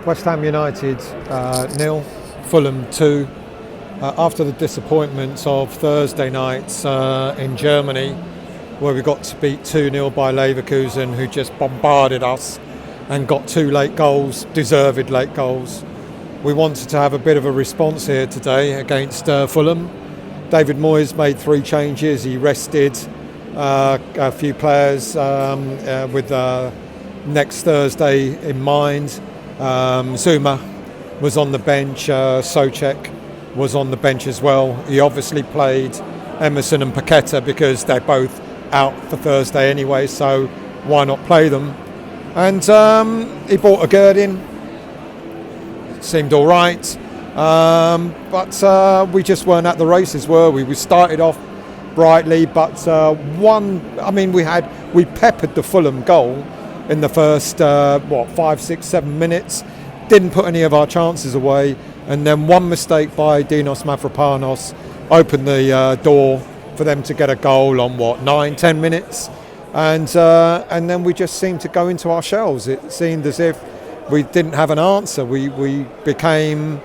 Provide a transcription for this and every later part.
West Ham United 0, Fulham 2. After the disappointments of Thursday nights in Germany, where we got to beat 2-0 by Leverkusen, who just bombarded us and got two late goals, deserved late goals. We wanted to have a bit of a response here today against Fulham. David Moyes made 3 changes. He rested a few players with next Thursday in mind. Zuma was on the bench, Souček was on the bench as well. He obviously played Emerson and Paqueta because they're both out for Thursday anyway, so why not play them? And he brought a Gerd in. Seemed all right, but we just weren't at the races, were we? We started off brightly, but we peppered the Fulham goal in the first 5, 6, 7 minutes. Didn't put any of our chances away, and then one mistake by Dinos Mavropanos opened the door for them to get a goal on 9, 10 minutes, and then we just seemed to go into our shells. It seemed as if we didn't have an answer. We became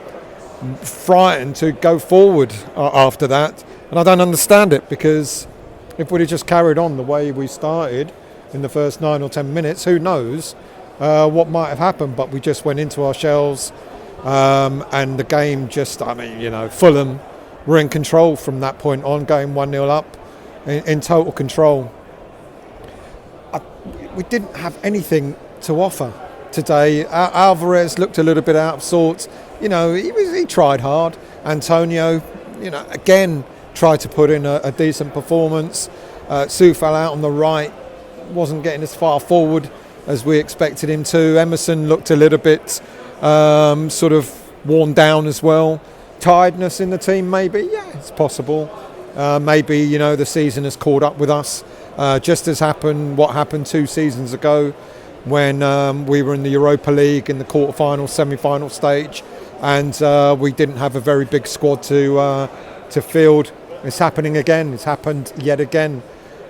frightened to go forward after that, and I don't understand it, because if we'd have just carried on the way we started in the first 9 or 10 minutes, who knows what might have happened. But we just went into our shells, and the game just, Fulham were in control from that point on, going 1-0 up in total control. We didn't have anything to offer today. Alvarez looked a little bit out of sorts. He tried hard. Antonio, again tried to put in a decent performance. Soufal out on the right wasn't getting as far forward as we expected him to. Emerson looked a little bit sort of worn down as well. Tiredness in the team, maybe. Yeah, it's possible. Maybe the season has caught up with us, just as what happened 2 seasons ago when we were in the Europa League in the quarter-final, semi-final stage, and we didn't have a very big squad to field. It's happening again. It's happened yet again,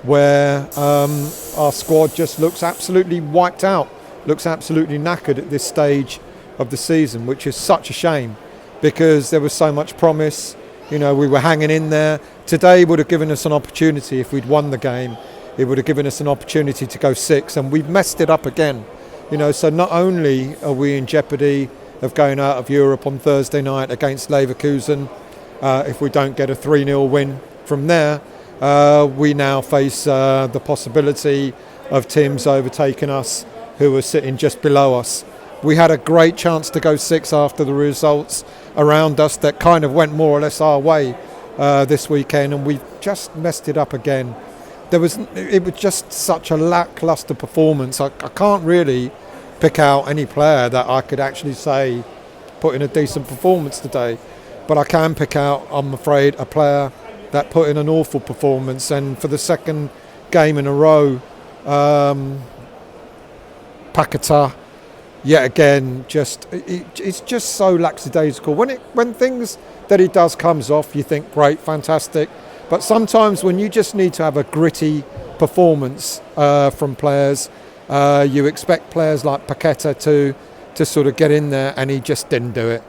where our squad just looks absolutely wiped out, looks absolutely knackered at this stage of the season, which is such a shame, because there was so much promise. We were hanging in there. Today would have given us an opportunity. If we'd won the game, it would have given us an opportunity to go 6, and we've messed it up again. So not only are we in jeopardy of going out of Europe on Thursday night against Leverkusen, if we don't get a 3-0 win from there, we now face the possibility of teams overtaking us who are sitting just below us. We had a great chance to go 6 after the results around us that kind of went more or less our way this weekend, and we just messed it up again. It was just such a lacklustre performance. I can't really pick out any player that I could actually say put in a decent performance today, but I can pick out, I'm afraid, a player that put in an awful performance, and for the second game in a row, Paqueta, yet again, it's just so lackadaisical. When things that he does comes off, you think, great, fantastic. But sometimes when you just need to have a gritty performance from players, you expect players like Paqueta to sort of get in there, and he just didn't do it.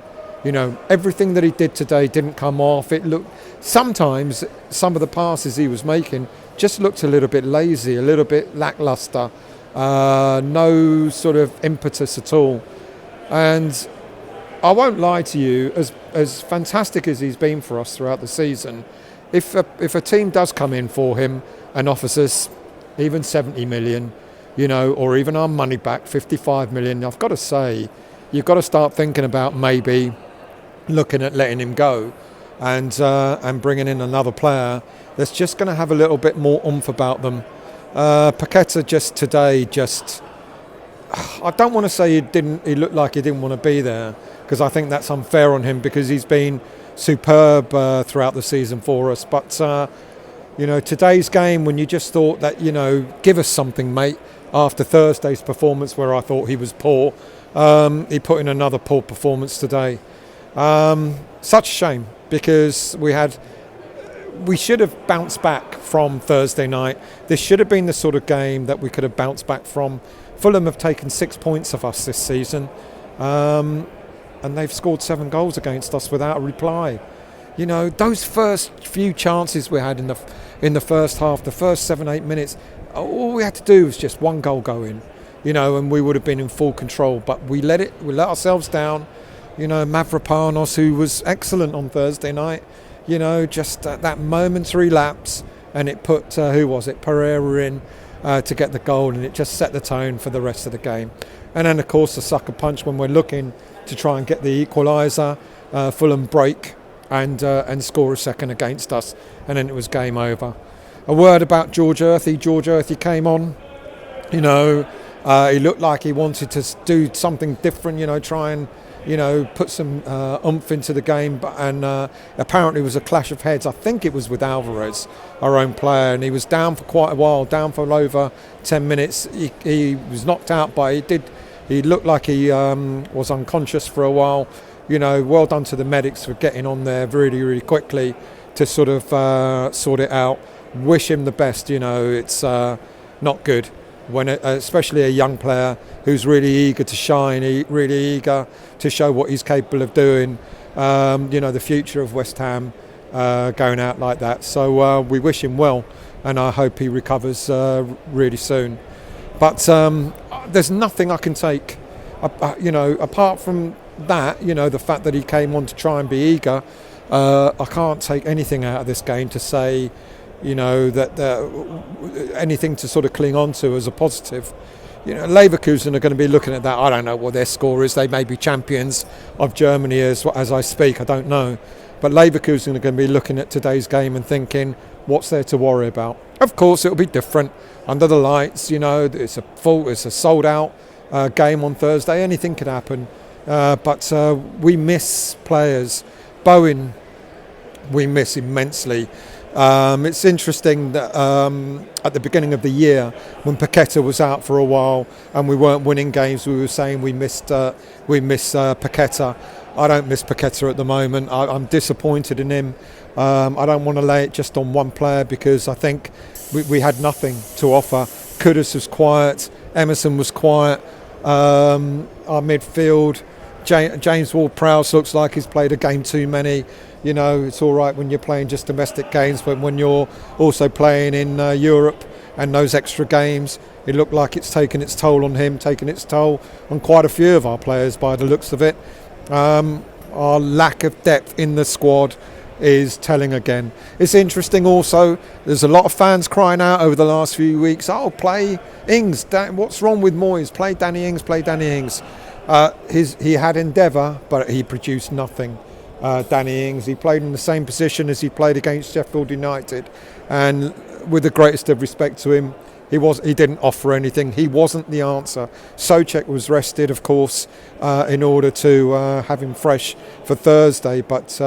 Everything that he did today didn't come off. It looked, sometimes some of the passes he was making just looked a little bit lazy, a little bit lackluster, no sort of impetus at all. And I won't lie to you, as fantastic as he's been for us throughout the season, if a team does come in for him and offers us even 70 million, or even our money back, 55 million, I've got to say, you've got to start thinking about maybe looking at letting him go and bringing in another player that's just going to have a little bit more oomph about them. Paqueta today, I don't want to say he looked like he didn't want to be there, because I think that's unfair on him, because he's been superb throughout the season for us. But today's game, when you just thought that, give us something, mate, after Thursday's performance where I thought he was poor, he put in another poor performance today. Such a shame, because we should have bounced back from Thursday night. This should have been the sort of game that we could have bounced back from. Fulham have taken 6 points of us this season. and they've scored 7 goals against us without a reply. You know, those first few chances we had in the first half, the first 7-8 minutes, all we had to do was just one goal go in, you know, and we would have been in full control. But we let ourselves down. You know, Mavropanos, who was excellent on Thursday night, you know, just that momentary lapse, and it put Pereira in to get the goal, and it just set the tone for the rest of the game. And then, of course, the sucker punch when we're looking to try and get the equaliser. Fulham break and score a second against us, and then it was game over. A word about George Earthy. George Earthy came on, you know, he looked like he wanted to do something different, you know, try and, you know, put some oomph into the game, and apparently it was a clash of heads. I think it was with Alvarez, our own player, and he was down for quite a while, down for over 10 minutes. He was knocked out, but he looked like he was unconscious for a while. You know, well done to the medics for getting on there really, really quickly to sort of sort it out. Wish him the best. You know, it's not good when, especially a young player who's really eager to shine, really eager to show what he's capable of doing. You know, the future of West Ham going out like that. So we wish him well, and I hope he recovers really soon. But there's nothing I can take, you know, apart from that, you know, the fact that he came on to try and be eager. I can't take anything out of this game to say, you know, that anything to sort of cling on to as a positive. You know, Leverkusen are going to be looking at that. I don't know what their score is. They may be champions of Germany as I speak. I don't know. But Leverkusen are going to be looking at today's game and thinking, what's there to worry about? Of course, it'll be different under the lights. You know, it's a sold out game on Thursday. Anything could happen. But we miss players. Bowen, we miss immensely. It's interesting that at the beginning of the year, when Paqueta was out for a while and we weren't winning games, we were saying we miss Paqueta. I don't miss Paqueta at the moment. I'm disappointed in him. I don't want to lay it just on one player because I think we had nothing to offer. Kudus was quiet. Emerson was quiet. Our midfield, James Ward-Prowse looks like he's played a game too many. You know, it's all right when you're playing just domestic games, but when you're also playing in Europe and those extra games, it looked like it's taken its toll on him, taken its toll on quite a few of our players by the looks of it. Our lack of depth in the squad is telling again. It's interesting also, there's a lot of fans crying out over the last few weeks, oh, play Ings, what's wrong with Moyes? Play Danny Ings, play Danny Ings. He had endeavour, but he produced nothing. Danny Ings, he played in the same position as he played against Sheffield United, and with the greatest of respect to him, he didn't offer anything. He wasn't the answer. Souček was rested, of course, in order to have him fresh for Thursday, but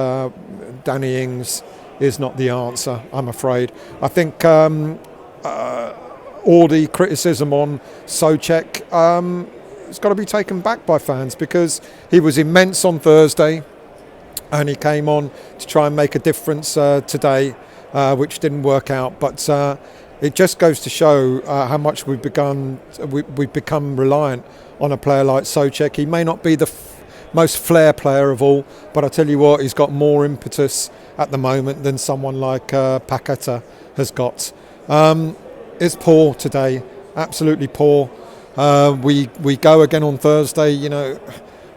Danny Ings is not the answer, I'm afraid. I think all the criticism on Souček it's got to be taken back by fans because he was immense on Thursday. And he came on to try and make a difference today, which didn't work out. But it just goes to show how much we've become reliant on a player like Souček. He may not be the most flair player of all, but I tell you what, he's got more impetus at the moment than someone like Paqueta has got. It's poor today, absolutely poor. We go again on Thursday, you know.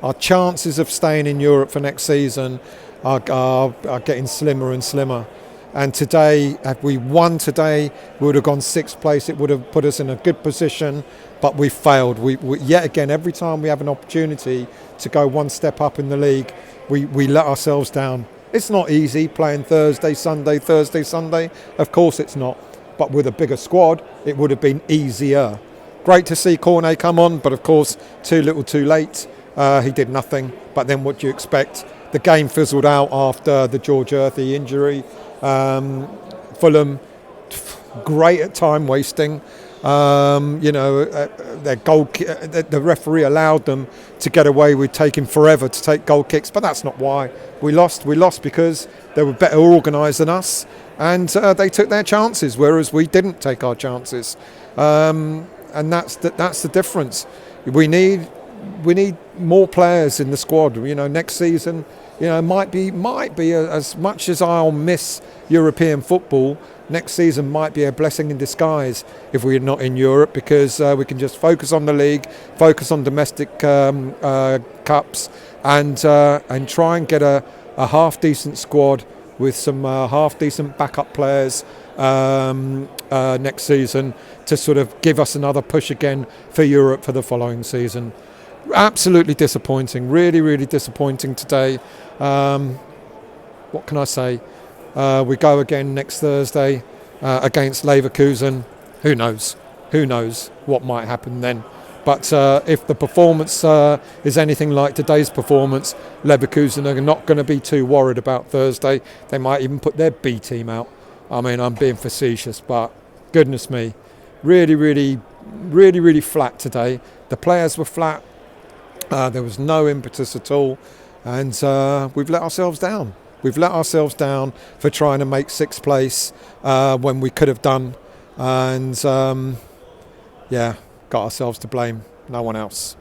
Our chances of staying in Europe for next season are getting slimmer and slimmer. And today, had we won today, we would have gone 6th place. It would have put us in a good position, but we failed. We yet again, every time we have an opportunity to go one step up in the league, we let ourselves down. It's not easy playing Thursday, Sunday. Of course it's not. But with a bigger squad, it would have been easier. Great to see Cornet come on, but of course, too little too late. He did nothing, but then what do you expect? The game fizzled out after the George Earthy injury. Fulham, great at time wasting. You know, their goal. The referee allowed them to get away with taking forever to take goal kicks, but that's not why we lost. We lost because they were better organised than us, and they took their chances, whereas we didn't take our chances. And that's the difference. We need we need more players in the squad. Next season, might be as much as I'll miss European football. Next season might be a blessing in disguise if we're not in Europe, because we can just focus on the league, focus on domestic cups, and try and get a half decent squad with some half decent backup players next season to sort of give us another push again for Europe for the following season. Absolutely disappointing, really, really disappointing today. What can I say? We go again next Thursday against Leverkusen. Who knows? Who knows what might happen then? But if the performance is anything like today's performance, Leverkusen are not going to be too worried about Thursday. They might even put their B team out. I mean, I'm being facetious, but goodness me, really, really, really, really flat today. The players were flat. There was no impetus at all, and we've let ourselves down. We've let ourselves down for trying to make sixth place when we could have done, and got ourselves to blame. No one else.